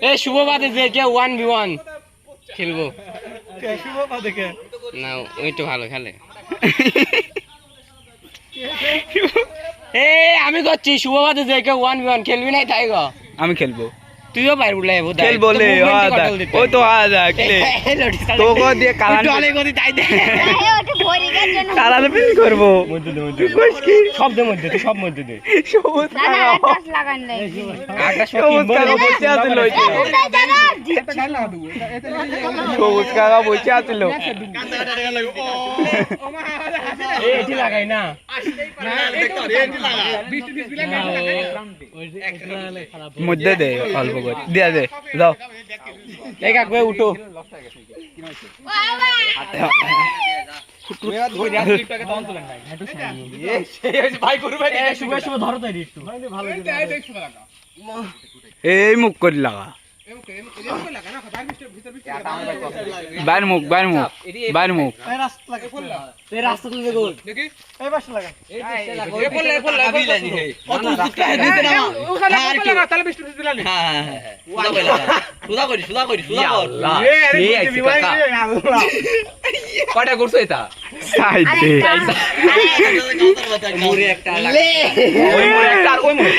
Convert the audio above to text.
এ শুভ বাদে যে কে 1v1 খেলবো শুভ বাদে কে না ওই তো ভালো খেলে এ আমি করছি শুভ বাদে যে কে 1v1 খেলবি না তাই গো আমি খেলবো তুইও পারবি লাই বোধ খেল বলে ও তো খেলে তোকে দিয়ে কালান ডলে গদি তাই দে কালান ফেল করব মধ্যে শব্দ মধ্যে তুই সব মধ্যে দে সবুজ আটা সবুজ কাকা বসে আছিল সবুজ কাকা বসে আছিল এটি লাগাই না মধ্যে দে অল্প করে দিয়া দে দাও এই কাকু উঠো এই মুখ করে লাগা বাইর মুখ বাইর মুখ বাইর মুখ রাস্তা তুলবে গোল কটা করছো এটা সাইডে একটা ওই মোড়ে একটা আর ওই মোড়ে